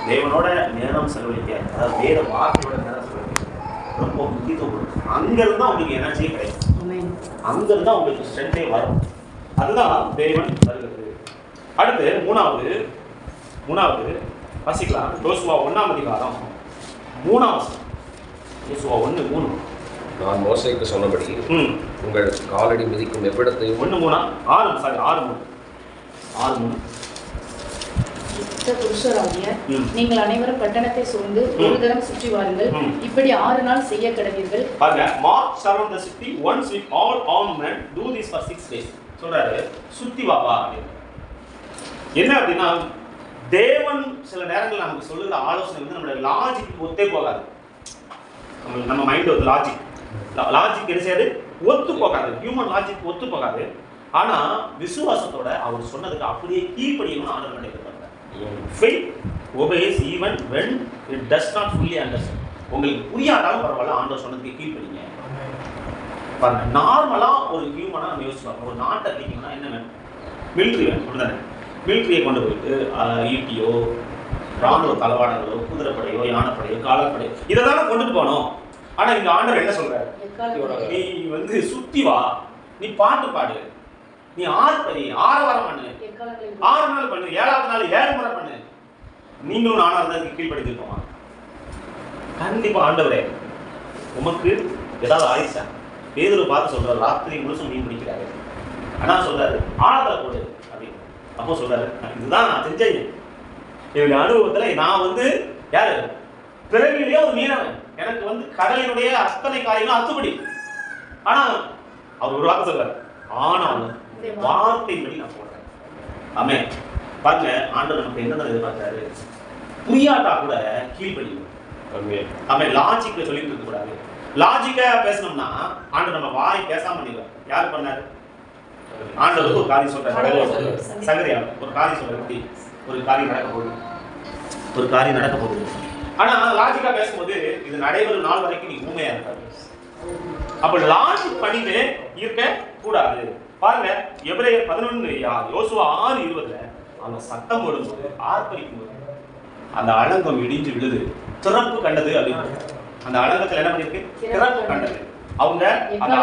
தேவனோட நேரம் செலவழிக்க, அதாவது வேத வார்த்தையோட நேரம் செலவழிக்க ரொம்ப முக்கியத்துவம் கொடுக்கும். அங்கிருந்து தான் உங்களுக்கு எனர்ஜியே கிடைக்கும், அங்கிருந்து தான் உங்களுக்கு ஸ்ட்ரென்த்தே வரும். அதுதான் தேவன் வருகிறது. அடுத்து மூணாவது வாசிக்கலாம். யோசுவா 1ஆம் அதிகாரம் 3ஆம் வசனம். யோசுவா 1:3. நான் மோசேக்கு சொன்னபடி உங்கள் காலடி மிதிக்கும் எவ்விடத்தையும் 6:3 புருஷராகிய நீங்கள் அனைவரும் பட்டணத்தை சூழ்ந்து ஒரு தரம் சுற்றி வாருங்கள். இப்படி 6 நாள் செய்ய கடவீர்கள். பாருங்க, March around the city once with all armament, to this for 6 days சொல்றாரு. சுத்தி வாப்பா அப்படின்னு. என்ன அப்படின்னா, தேவன் சில நேரங்கள் நமக்கு சொல்லுற ஆலோசனை வந்து நம்மளோட லாஜிக் ஒத்தே போகாது. நம்ம மைண்ட் ஒரு லாஜிக் என்ன செய்யாது, ஒத்து போகாது. ஹியூமன் லாஜிக் ஒத்து போகாது. ஆனா விசுவாசத்தோட அவர் சொன்னதுக்கு அப்படியே கீழ்ப்படியணும்னு ஆண்டவர் நினைக்கிறார். Faith obeys even when it does not fully understand. உங்களுக்கு புரியாதாலும் பரவாயில்ல, ஆண்டவர் சொன்னதுக்கு கீழ்ப்படிங்க. பாருங்க, நார்மலா ஒரு ஹியூமனா நம்ம யோசிச்சு ஒரு நாட்டை இருக்கீங்கன்னா என்ன வேணும்? மிலிட்ரி வேணும், அப்படிதானே? மிலிட்ரியை கொண்டு போயிட்டு ஈட்டியோ, ராணுவ தளவாடங்களோ, குதிரைப்படையோ, யானைப்படையோ, காலாப்படையோ இதைதானே கொண்டுட்டு போனோம். ஆனா இங்க ஆண்டவர் என்ன சொல்றாரு? நீ வந்து சுத்தி வா, நீ பாட்டு பாடு, நீ ஆர்ப்பரி, ஆரவாரம் பண்ணு, 6 நாள் பண்ணு, 7ஆவது நாள் 7 முறை பண்ணு. நீங்களும் நானா இருந்தா கீழ்படுத்திருக்கோமா? கண்டிப்பா. ஆண்டவரே உமக்கு ஏதாவது ஆயிடுச்சா? பேதுரு பார்த்து சொல்றாரு, ராத்திரி முழுசும் மீன் பிடிக்கிறாரு. ஆனா சொல்றாரு ஆழத்துல போடு அப்படின்னு. அப்போ சொல்றாரு, இதுதான் நான் செஞ்சேன். என்னுடைய அனுபவத்துல நான் வந்து யாரு பிறவிலேயே ஒரு மீனவன், எனக்கு வந்து கடலினுடைய அத்தனை காரியங்களும் அத்துப்படி. ஆனா அவர் ஒரு வார்த்தை சொல்றாரு, ஆனாலும் வார்த்தைப்படி நான் போடுறேன். ஆமென். பாருங்க, ஆண்டவர் நமக்கு என்ன எதிர்பார்க்கிறாரு? புரியாட்டா கூட கீழ்ப்படியும். ஆமென். லாஜிக்ல சொல்லிட்டு இருக்க கூடாது. லாஜிக்கா பேசணும்னா ஆண்டவர் நம்ம வாய் பேசாம பண்ணிடுவார். யார் பண்ணாரு? ஆண்டவருக்கு ஒரு காரியம் சொல்றாரு. சகரியா ஒரு காரியம் சொல்றாரு, ஒரு காரியம் நடக்க போகுது. ஆனா லாஜிக்கா பேசும்போது இது நடைபெறும் நாள் வரைக்கும் நீ ஊமையா இருக்காது. அப்ப லாஜிக் பண்ணிட்டு இருக்க கூடாது. பாருங்க, எபிரேயர் 11 யோசுவா 6:20 அவங்க சத்தம் போடும்போது, ஆர்ப்பரிக்கும் போது அந்த அலங்கம் இடிஞ்சு விழுது, திறப்பு கண்டது அப்படின்னு. அந்த அலங்கத்துல என்ன பண்ணிருக்கு? திறப்பு கண்டது. அவங்க அந்த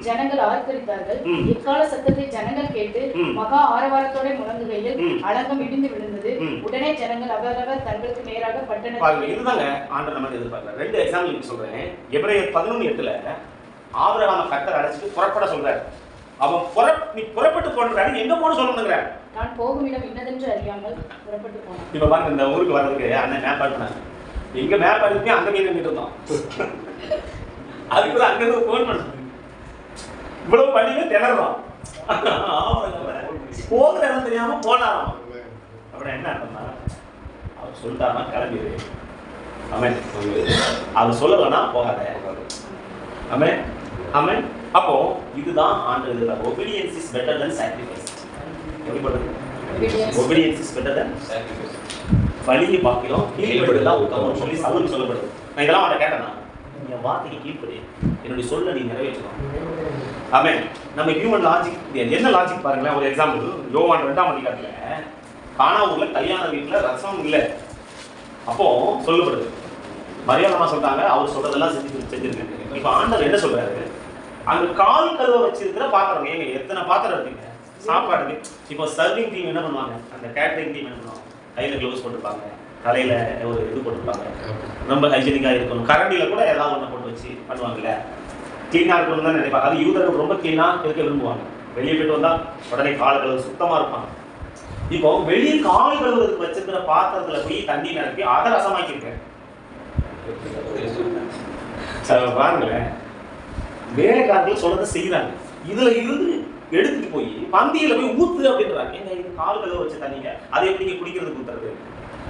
ஜனங்கள் ஆர்ப்பரித்தார்கள். எக்கால சத்தத்தை ஜனங்கள் கேட்டு மகா ஆரவாரத்தோட முழங்குகையில் அலங்கம் இடிந்து விழுந்தது. உடனே ஜனங்கள் அவரவர் தங்களுக்கு நேராக பட்டணம். இதுதாங்க ஆண்டவர் நம்ம எதிர்பார்க்கல. 2 எக்ஸாம்பிள் சொல்றேன். எபிரேயர் 11:8 ஆபிரகாம கர்த்தர் அழைச்சிட்டு புறப்பட சொல்றாரு. அவன் நீ புறப்பட்டு போன்றாரு, எங்க போன சொல்லணுங்கிறார். நான் போகும் இடம் இன்னதென்று அறியாமல் புறப்பட்டு போனேன். இப்ப பாருங்க, இந்த ஊருக்கு வர்றதுக்கு அண்ணன் மேப் அனுப்பினாங்க. எங்க மேப் அனுப்பி அங்க கேட்டு இருந்தோம். அதுக்குள்ள அங்க இருந்து போன் பண்ண இவ்வளவு பண்ணியே திணறோம். போகிற இடம் தெரியாம போனாராம். அப்புறம் என்ன அர்த்தம்னா, அவர் சொல்லிட்டாருன்னா கிளம்பிடு. ஆமென். அவர் சொல்லலன்னா போகாத. ஆமென். ஆமென். அப்போ இதுதான் ஆண்டவர். obedience is better than sacrifice. எப்படிப்படுது? obedience is better than sacrifice. பலியை பார்க்கிறோம், கீழ்ப்படிதல் உத்தமம் சொல்லி சவுல் சொல்லப்படுது. நான் இதெல்லாம் அவனை கேட்டேன்னா, என் வார்த்தைக்கு கீழ்ப்படி, என்னுடைய சொல்ல நீ நிறைவேற்றணும். ஆமென். நம்ம ஹியூமன் லாஜிக் என்ன லாஜிக் பாருங்களேன். ஒரு எக்ஸாம்பிள், யோவான் 2ஆம் அதிகாரத்துல கானாவூர்ல கல்யாண வீட்டுல ரசம் இல்லை. அப்போ சொல்லப்படுது, மரியாதை சொல்றாங்க, அவர் சொல்றதெல்லாம் செஞ்சிருக்காங்க. இப்ப ஆண்டவர் என்ன சொல்றாரு? அங்க கால் கழுவ வச்சிருக்கிற பாத்திரம், ஏங்க எத்தனை பாத்திரம் இருக்குங்க சாப்பாடுக்கு. இப்போ சர்விங் டீம் என்ன பண்ணுவாங்க, அந்த கேட்டரிங் டீம் என்ன பண்ணுவாங்க, கையில க்ளவுஸ் போட்டுருப்பாங்க, தலையில ஒரு இது போட்டுருப்பாங்க, ரொம்ப ஹைஜீனிக்கா இருக்கணும். கரண்டியில கூட ஏதாவது ஒண்ணு போட்டு வச்சு பண்ணுவாங்கல்ல, கிளீனா இருக்கணும் தான் நினைப்பாங்க. அது யூதர்கள் ரொம்ப கிளீனா இருக்க விரும்புவாங்க. வெளியே போயிட்டு வந்தா உடனே கால் கழுவு சுத்தமா இருப்பாங்க. இப்போ வெளியே கால் கழுவுறதுக்கு வச்சிருக்கிற பாத்திரத்துல போய் தண்ணி நிரப்பி அதை ரசமாக்கிருக்கேன். பாருங்களேன், வேலைக்காரர்கள் சொல்றதை செய்யறாங்க. இதுல இருந்து எடுத்துட்டு போய் பந்தியில போய் ஊத்து அப்படின்றாங்க. ஏங்க இது கால் கழுவ வச்ச தண்ணிங்க, அதை எப்படி நீங்க குடிக்கிறதுக்கு ஊத்துறது?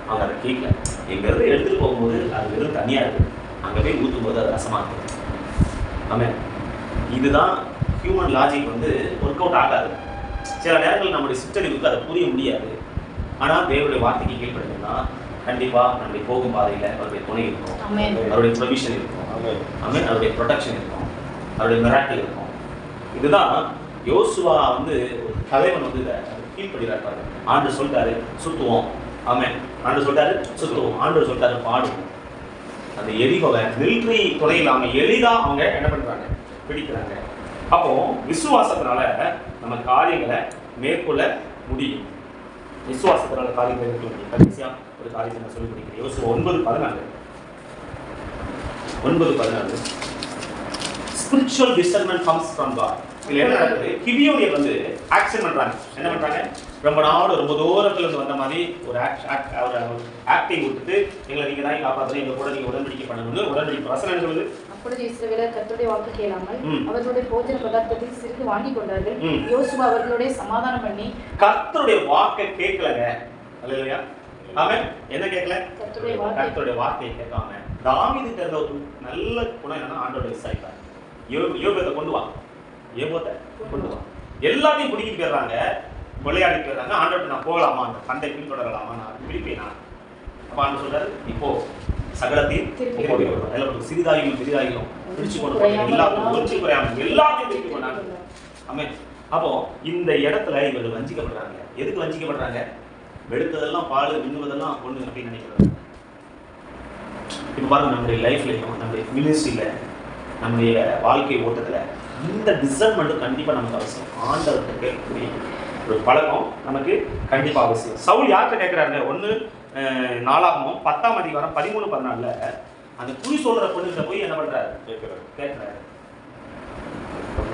அவங்க அதை கேட்கல. எங்க இருந்து எடுத்துட்டு போகும்போது அது வெறும் தண்ணியா இருக்கு, அங்க போய் ஊத்தும் போது அது ரசமா இருக்கு. ஆமென். இதுதான் ஹியூமன் லாஜிக் வந்து ஒர்க் அவுட் ஆகாது. சில நேரங்கள் நம்முடைய சிற்றறிவுக்கு அதை புரிய முடியாது. ஆனா தேவனுடைய வார்த்தைக்கு கீழ்ப்படுத்தினா கண்டிப்பா நம்முடைய போகும் பாதையில அவருடைய துணை இருக்கும், அவருடைய ப்ரொவிஷன் இருக்கும், ஆமென், அவருடைய ப்ரொடெக்ஷன் இருக்கும், அவருடைய மிராக்கிள் இருக்கும். இதுதான் யோசுவா வந்து ஒரு தலைவன் வந்து இதை கீழ்ப்படுகிறார். ஆண்டு சொல்லிட்டாரு, சுத்துவோம், ஆமென். ஆண்டவர் சொல்றாரு சுத்துவோம், ஆண்டவர் சொல்றாரு பாடுவோம். அந்த எரிபவை மிலிட்டரி துறையில் அவங்க எளிதா அவங்க என்ன பண்றாங்க, பிடிக்கிறாங்க. அப்போ விசுவாசத்தினால நம்ம காரியங்களை மேற்கொள்ள முடியும். விசுவாசத்தினால காரியங்களை மேற்கொள்ள முடியும். கடைசியா ஒரு காரியத்தை நான் சொல்லி முடிக்கிறேன். யோசுவா 9:14 ஸ்பிரிச்சுவல் டிசர்ன்மென்ட் கம்ஸ் ஃப்ரம் காட். இதுல என்ன நடக்குது, கிபியோனியர் வந்து ஆக்ஷன் பண்றாங்க. என்ன பண்றாங்க, ரொம்ப நாள் ரொம்ப தூரத்துல இருந்து வந்த மாதிரி ஒரு ஆக்டிங் விட்டுட்டு எங்களை நீங்க தான் காப்பாற்றணும், எங்க கூட நீங்க உடன்படிக்கை பண்ணணும்னு உடன்படிக்கை வசனம் என்ன சொல்லுது. அப்பொழுது இஸ்ரவேலர் கர்த்தருடைய வாக்கு கேளாமல் அவர்களுடைய போஜன பதார்த்தத்தில் சிறிது வாங்கி கொண்டார்கள். யோசுவா அவர்களுடைய சமாதானம் பண்ணி கர்த்தருடைய வாக்கை கேட்கலங்க. அல்லேலூயா. ஆமென். என்ன கேட்கல, கர்த்தருடைய வார்த்தையை கேட்காம தாவீது தெரிந்த ஒரு நல்ல குணம் என்னன்னா ஆண்டவரை விசாரிப்பார். யோபத்தை கொண்டு வா, ஏபோத்தை கொண்டு வா. எல்லாத்தையும் பிடிக்கிட்டு போயிடுறாங்க, விளையாடி போயிடுறாங்க. ஆண்டவர்கிட்ட நான் போகலாமா, அந்த சண்டை பின்தொடரலாமா, நான் பிடிப்பேனா? அப்ப ஆண்டவர் சொல்றாரு, இப்போ சகலத்தையும் சிறிதாயிலும் பெரிதாயிலும் பிடிச்சு கொண்டு போறாங்க, எல்லாத்தையும் ஒழிச்சு குறையாம எல்லாத்தையும் திருப்பி கொண்டாங்க. ஆமென். அப்போ இந்த இடத்துல இவர்கள் வஞ்சிக்கப்படுறாங்க. எதுக்கு வஞ்சிக்கப்படுறாங்க? வெளுத்ததெல்லாம் பால், மின்னுவதெல்லாம் பொண்ணு அப்படின்னு நினைக்கிறாங்க. இப்போ பாருங்க, நம்முடைய லைஃப்லையும் நம்முடைய மினிஸ்ட்ரியில நம்முடைய வாழ்க்கை ஓட்டத்துல இந்த டிசர்ன்மெண்ட் கண்டிப்பா நமக்கு அவசியம். ஆண்டவர்கிட்ட கேட்கக்கூடிய ஒரு பழக்கம் நமக்கு கண்டிப்பா அவசியம். சவுல் யார்கிட்ட கேட்கிறாருங்க, 1 4 13 அந்த குறி சொல்ற பொண்ணுகிட்ட போய் என்ன பண்றாரு, கேட்கிறாரு.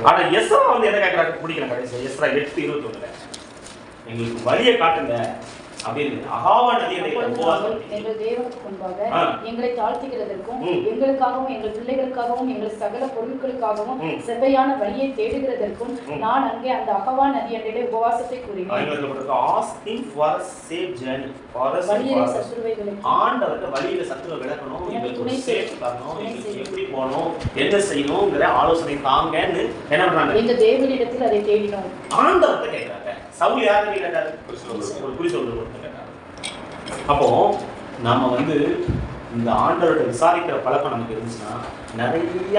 ஆனா எஸ்ரா வந்து என்ன கேட்கிறாரு பிடிக்கல. கடைசி எஸ்ரா 8:21 எங்களுக்கு வழியை காட்டுங்க அப்படின்னு அகாவா நதியை எங்கள் தேவனுக்கு முன்பாக எங்களை தாழ்த்துகிறதற்கும் எங்களுக்காகவும் எங்கள் பிள்ளைகளுக்காகவும் எங்கள் சகல பொருட்களுக்காகவும் செவ்வையான வழியை தேடுகிறதற்கும் நான் அங்கே அந்த அகவா நதி அண்டையிலே உபவாசத்தை கூறினேன். ஆண்டவருக்கு வழியில சத்துருவை விளக்கணும், எங்களுக்கு சேஃப் தரணும், எங்களுக்கு எப்படி போகணும், என்ன செய்யணும்ங்கிற ஆலோசனை தாங்கன்னு என்ன பண்றாங்க, எங்க தேவனிடத்தில் அதை தேடினோம். ஆண்டவர்கிட்ட கேட்கிறாங்க. சவுல் யாருன்னு கேட்டாரு, ஒரு குறி சொல்றது கேட்டாரு. அப்போ நாம வந்து இந்த ஆண்டவரை விசாரிக்கிற பழக்கம் நமக்கு இருந்துச்சுன்னா நிறைய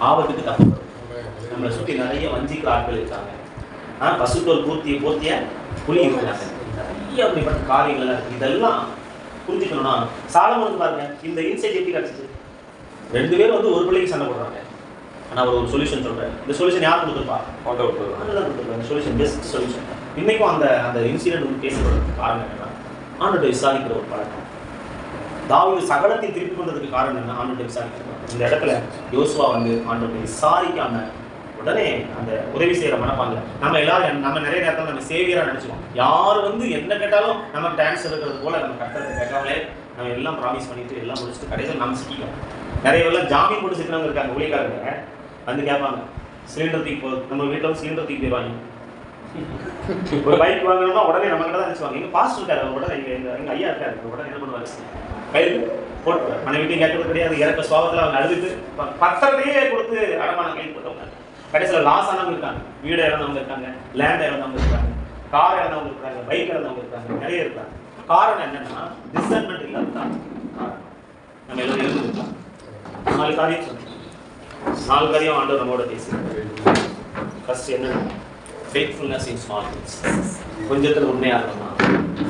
ஆபத்துக்கு தப்புறோம். நம்மளை சுற்றி நிறைய வஞ்சிக்கிற ஆட்கள் இருக்காங்க. பசுத்தோல் போர்த்திய புலி இருக்கிறாங்க. நிறைய அப்படிப்பட்ட காரியங்கள் இருக்கு. இதெல்லாம் புரிஞ்சுக்கணும்னா சாலமோனுக்கு பாருங்க, இந்த இன்சைட் எப்படி கிடைச்சிச்சு. 2 பேர் வந்து ஒரு பிள்ளைக்கு சண்டை போடுறாங்க. ஆனா அவர் ஒரு சொல்யூஷன் சொல்றாரு. இந்த சொல்யூஷன் யார் கொடுத்துருப்பா? Solution best solution. இன்னைக்கும் அந்த இன்சிடென்ட் வந்து பேசப்படுறதுக்கு காரணம் என்னன்னா ஆண்டவரை விசாரிக்கிற ஒரு பழக்கம். தாவீது சகலத்தை திருப்பி கொண்டதுக்கு காரணம் என்ன, ஆண்டவரை விசாரிக்கிறார். இந்த இடத்துல யோசுவா வந்து ஆண்டவரை விசாரிக்காம உடனே அந்த உதவி செய்யற மனப்பாங்க. நம்ம எல்லாரும் நம்ம நிறைய நேரத்தில் நம்ம சேவியரா நினைச்சுக்கோம். யார் வந்து என்ன கேட்டாலும் நம்ம டான்ஸ் இருக்கிறது போல நம்ம கட்டத்தை கேட்காமலே நம்ம எல்லாம் ப்ராமிஸ் பண்ணிட்டு எல்லாம் முடிச்சுட்டு கடைசியில் நம்ம சிக்கிக்கும். நிறைய பேர்லாம் ஜாமீன் போட்டு சிக்கிறவங்க இருக்காங்க. ஊழியக்காரங்க வந்து கேட்பாங்க, சிலிண்டர் தூக்கி போ, நம்ம வீட்டில் சிலிண்டர் தூக்கி போயிடுவாங்க. ஒரு பைக் வாங்கணும்னா உடனே நம்ம கிட்ட தான் நினைச்சுவாங்க. எங்க பாஸ்ட் இருக்காரு, உடனே எங்க ஐயா இருக்காரு, உடனே என்ன பண்ணுவாரு, கையில் போட்டு மனைவிட்டையும் கேட்கறது கிடையாது. இறக்க சுவாபத்தில் அவங்க அழுதுட்டு பத்திரத்தையே கொடுத்து அடமான கையில் போட்டவங்க. கடைசியில் லாஸ் ஆனவங்க இருக்காங்க, வீடு இழந்தவங்க இருக்காங்க, லேண்ட் இழந்தவங்க இருக்காங்க, கார் இழந்தவங்க இருக்காங்க, பைக் இழந்தவங்க இருக்காங்க, நிறைய இருக்காங்க. காரணம் என்னன்னா டிசர்ன்மெண்ட் இல்லாதான். நம்ம எல்லாம் எழுதிருக்கலாம். 4 காரியம் சொன்னோம். 4 காரியம் ஆண்டவர் நம்மோட பேசுகிறார். ஃபர்ஸ்ட் என்ன, ஃபெய்த்ஃபுல்னஸ் இன் ஸ்மால் திங்ஸ். கொஞ்சத்துல உண்மையா இருக்கணும்.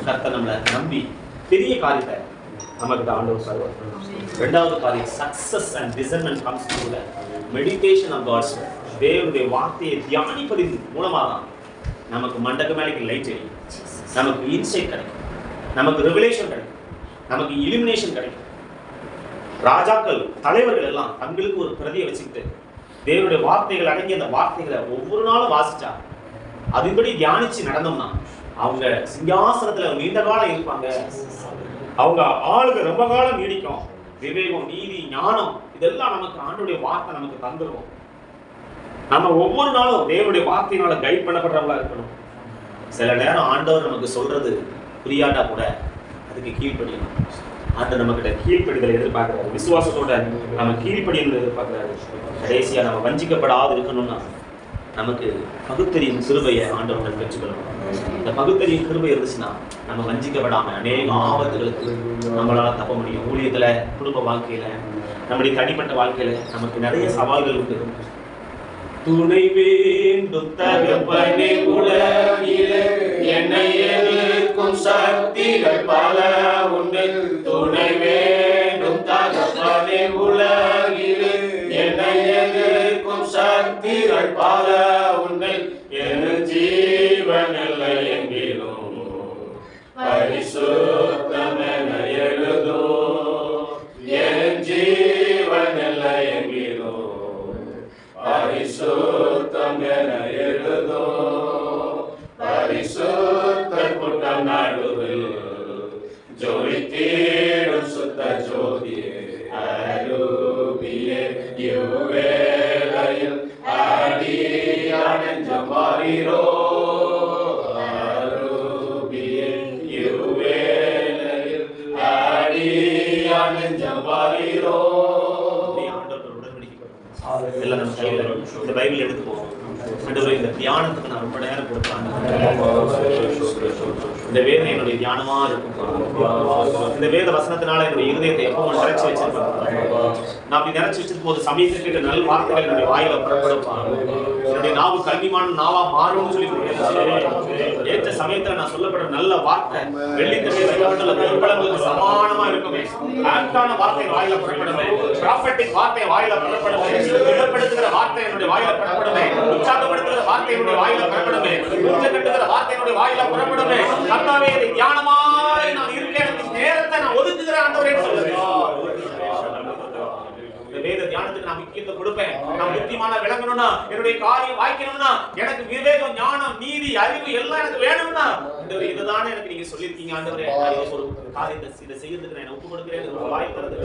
கர்த்தர் நம்மளை நம்பி பெரிய காரியத்தை நமக்கு ஆண்டவர் தருவார். 2வது காரியம், success and discernment comes through the meditation of God's word. தேவனுடைய வார்த்தையை தியானிப்பதின் மூலமாக தான் நமக்கு மண்டக்கு மேலைக்கு லைட் தெரியும், நமக்கு இன்சைட் கிடைக்கும், நமக்கு ரெவலேஷன் கிடைக்கும், நமக்கு இலுமினேஷன் கிடைக்கும். ராஜாக்கள் தலைவர்கள் எல்லாம் தங்களுக்கு ஒரு பிரதியை வச்சுக்கிட்டு தேவனுடைய வார்த்தைகள் அடங்கிய அந்த வார்த்தைகளை ஒவ்வொரு நாளும் வாசிச்சா, அதன்படி தியானிச்சு நடந்தோம்னா அவங்க சிங்காசனத்துல நீண்ட காலம் இருப்பாங்க. அவங்க ஆளுக்கு ரொம்ப காலம் நீடிக்கும். விவேகம், நீதி, ஞானம் இதெல்லாம் நமக்கு ஆண்டவருடைய வார்த்தை நமக்கு தந்துடும். நம்ம ஒவ்வொரு நாளும் தேவனுடைய வார்த்தையினால கைட் பண்ணப்படுறவங்களா இருக்கணும். சில நேரம் ஆண்டவர் நமக்கு சொல்றது புரியாட்டா கூட அதுக்கு கீழ்ப்படியணும். அந்த நம்ம கிட்ட கீழ்ப்படிதலை எதிர்பார்க்கிறாரு. விசுவாசத்தோட நம்ம கீழ்ப்படியை எதிர்பார்க்கிறாரு. கடைசியா நம்ம வஞ்சிக்கப்படாது இருக்கணும்னா நமக்கு பகுத்தறியும் கிருபையை ஆண்டவர்கள் பெற்றுக்கொள்ளணும். இந்த பகுத்தறியும் கிருபை இருந்துச்சுன்னா நம்ம வஞ்சிக்கப்படாம அநேக ஆபத்துகளுக்கு நம்மளால தப்ப முடியும். ஊழியத்துல, குடும்ப வாழ்க்கையில, நம்முடைய தனிப்பட்ட வாழ்க்கையில நமக்கு நிறைய சவால்கள் உண்டு. துணை வேண்டும் தகப்பனே உலகிலே என்னை எதிர்க்கும் எதிர்க்கும் சக்திகள் பல உண்டு, துணை வேண்டும் தகப்பனே உலகிலே. என்னை எதிர்க்கும் சக்திகள் பல உண்டு, என் ஜீவன் இல்லை எங்கிலும் பரிசுத்தமென எழுதோ. என் ஜீவன் இல்லை எங்கிலும் பரிசுத்தம் என எழுதோ. பரிசுத்த கூட்டம் நடுவில் ஜொலித்தீடும் சுத்த ஜோதியே அரூபியே. இவ்வேளையில் அடியான் நெஞ்சம் மாறீரோ. அரூபியே இவ்வேளையில் அடியான் நெஞ்சம் மாறீரோ. எல்லாம் நம்ம கையில் இந்த பைபிள் எடுத்து போவோம். இந்த தியானத்துக்கு நான் ரொம்ப நேரம் கொடுத்தாங்க. இந்த வேதனை என்னுடைய தியானமா இருக்கும். இந்த வேத வசனத்தினால என்னுடைய இருதயத்தை எப்பவும் நிறைச்சு வச்சிருப்பேன். நான் அப்படி நிறைச்சு வச்சிருக்கும் போது சமயத்துக்கு நல்ல வார்த்தைகள் என்னுடைய வாயில புறப்படும். என்னுடைய நாவு கல்விமான நாவா மாறும்னு சொல்லி ஏற்ற சமயத்துல நான் சொல்லப்படுற நல்ல வார்த்தை வெள்ளித்தன்மை வைக்கப்பட்டுள்ள பொருட்களுக்கு சமானமா இருக்குமே. ஆக்டான வார்த்தை வாயில புறப்படுமே. ப்ராஃபெட்டிக் வார்த்தை வாயில புறப்படுமே. திடப்படுத்துகிற வார்த்தை என்னுடைய வாயில புறப்படுமே. உற்சாகப்படுத்துகிற வார்த்தை என்னுடைய வாயில புறப்படுமே. உறுதி கட்டுகிற வார்த்தை என்னுடைய வாயில புறப்படுமே. கர்த்தாவே இதை தியானமாய் நான் இருக்கேன். எனக்கு நேரத்தை நான் ஒதுக்குகிறேன் ஆண்டவரே சொல்லுவேன். இந்த வேத தியானத்துக்கு நான் முக்கியத்துவம் கொடுப்பேன். நான் புத்திமான விளங்கணும்னா, என்னுடைய காரியம் வாய்க்கணும்னா, எனக்கு விவேகம், ஞானம், நீதி, அறிவு எல்லாம் எனக்கு வேணும்னா, இதுதானே எனக்கு நீங்க சொல்லியிருக்கீங்க ஆண்டவரே. ஒரு காரியத்தை இதை செய்யறதுக்கு நான் ஒப்பு கொடுக்கிறேன். வாய் தரது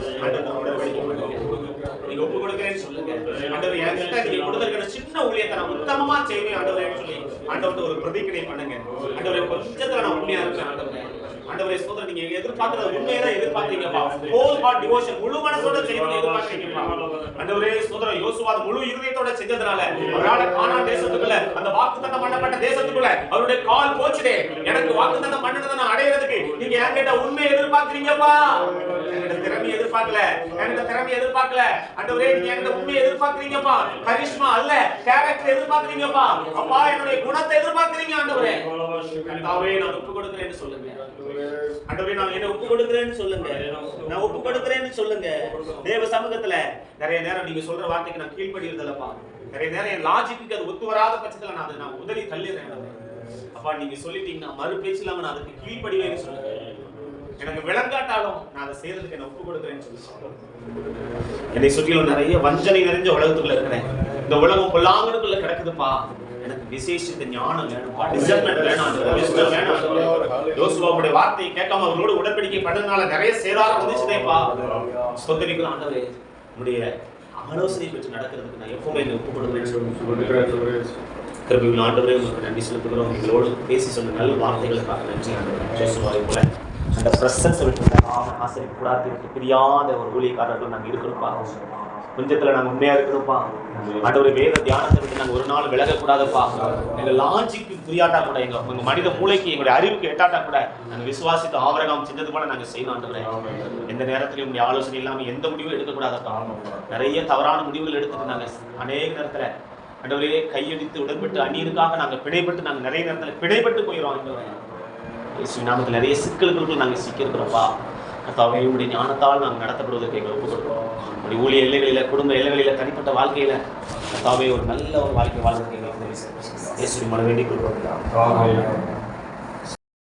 நீங்க ஒப்பு கொடுக்கிறேன்னு சொல்லுங்க ஆண்டவரே. என்கிட்ட நீங்க கொடுத்திருக்கிற சின்ன ஊழியத்தை நான் உத்தமமா செய்வேன் ஆண்டவரேன்னு சொல்லி ஆண்டவர்கிட்ட ஒரு பிரதிஜை பண்ணுங்க. ஆண்டவரே கொஞ்சத்துல நான் உண்மையா இருக்கேன் ஆண்டவரே. ஆண்டவரே ஸ்தோத்திரம். நீங்க எதிர்பார்க்கறது உண்மையா எதிர்பார்க்கறீங்கப்பா. ஹோல் ஹார்ட் டிவோஷன் முழு மனசோட செய்யணும் எதிர்பார்க்கறீங்கப்பா. ஆண்டவரே ஸ்தோத்திரம். யோசுவா முழு இருதயத்தோட செஞ்சதனால அவரால கானான் தேசத்துக்குள்ள அந்த வாக்குத்தத்தம் பண்ணப்பட்ட தேசத்துக்குள்ள அவருடைய கால் போச்சுதே. எனக்கு வாக்குத்தத்தம் பண்ணனத நான் அடையிறதுக்கு நீங்க என்கிட்ட உண்மையை எதிர்பார்க்கறீங்கப்பா. என்கிட்ட திறமை எதிர்பார்க்கல. என்கிட்ட திறமை எதிர்பார்க்கல ஆண்டவரே. நீங்க என்கிட்ட உண்மையை எதிர்பார்க்கறீங்கப்பா. கரிஷ்மா அல்ல, கேரக்டர் எதிர்பார்க்கறீங்கப்பா. அப்பா என்னுடைய குணத்தை எதிர்பார்க்கறீங்க ஆண்டவரே. கர்த்தாவே நான் ஒப்பு கொடுக்கிறேன்னு சொல்லுங்க ஆண்டவரே. நான் என்ன ஒப்பு கொடுக்கிறேன்னு சொல்லுங்க. நான் ஒப்பு கொடுக்கிறேன்னு சொல்லுங்க. தேவ சமூகத்துல நிறைய நேரம் நீங்க சொல்ற வார்த்தைக்கு நான் கீழ்ப்படிறதில்லப்பா. நிறைய நேரம் என் லாஜிக்கு அது ஒத்து வராத பட்சத்துல நான் உதறி தள்ளிடுறேன். அப்பா நீங்க சொல்லிட்டீங்கன்னா மறு பேச்சு இல்லாம நான் அதுக்கு கீழ்ப்படிவேன்னு சொல்லுங்க. எனக்கு விளங்காட்டாலும் நான் அதை செய்யறதுக்கு என்ன ஒப்பு கொடுக்கிறேன்னு சொல்லி என்னை சுற்றிலும் நிறைய வஞ்சனை நிறைஞ்ச உலகத்துக்குள்ள இருக்கிறேன். இந்த உலகம் பொல்லாங்கனுக்குள்ள கிடக்குதுப்பா. எனக்கு விசேஷித்த ஞானம் வேணும்ப்பா. டிசர்ன்மென்ட் வேணும். யோசுவாவுடைய வார்த்தையை கேட்காம அவரோட உடன்படிக்கை பண்ணதுனால நிறைய சேதாரம் வந்துச்சுதேப்பா. ஸ்தோத்திரிக்கிறோம் ஆண்டவரே. உங்களுடைய ஆலோசனை பெற்று நடக்கிறதுக்கு நான் எப்பவுமே ஒப்பு கொடுக்கிறேன்னு சொல்லுங்க. கிருபையுள்ள ஆண்டவரே உங்களுக்கு நன்றி செலுத்துகிறோம். எங்களோடு பேசி சொன்ன நல்ல வார்த்தைகளுக்காக நன்றி ஆண்டவரே. யோசுவாவை போல அந்த பிரசன்ஸை விட்டு ஆசிரியர் கூடாரத்திற்கு பிரியாத ஒரு ஊழியக்காரர்கள் நாங்கள் இருக்கிறோம்ப்பா. கொஞ்சத்துல நாங்கள் உண்மையா இருக்கணும்ப்பா. ஆண்டவரே வேத தியானத்தை விட்டு நாங்கள் ஒரு நாள் விலகக்கூடாதுப்பா. எங்க லாஜிக்கு புரியாட்டா கூட, எங்க மனித மூளைக்கு எங்களுடைய அறிவுக்கு எட்டாட்டா கூட நாங்கள் விசுவாசித்து ஆபிரகாம் செஞ்சது போல நாங்கள் செய்யணும் ஆண்டவரே. எந்த நேரத்திலையும் உங்களுடைய ஆலோசனை இல்லாமல் எந்த முடிவும் எடுக்கக்கூடாதப்பா. நிறைய தவறான முடிவுகள் எடுத்துட்டு நாங்கள் அநேக நேரத்துல ஆண்டவரே கையடித்து உடன்பட்டு அந்நியருக்காக நாங்கள் பிணைப்பட்டு நாங்கள் நிறைய நேரத்தில் பிணைப்பட்டு போயிடும் ஆண்டவரே. நாமத்தில் நிறைய சிக்கல்களுக்கு நாங்கள் சிக்கியிருக்கிறோம்ப்பா. கர்த்தாவே உங்களுடைய ஞானத்தால் நாங்கள் நடத்தப்படுவதற்கு எங்களை ஒப்புக் கொடுக்கிறோம். உங்களுடைய ஊழிய எல்லைகளில், குடும்ப எல்லைகளில், தனிப்பட்ட வாழ்க்கையில கர்த்தாவே ஒரு நல்ல ஒரு வாழ்க்கை வாழ்வதற்கு எங்களுக்கு இயேசுவின் மூலம் வேண்டிக் கொள்கிறோம்.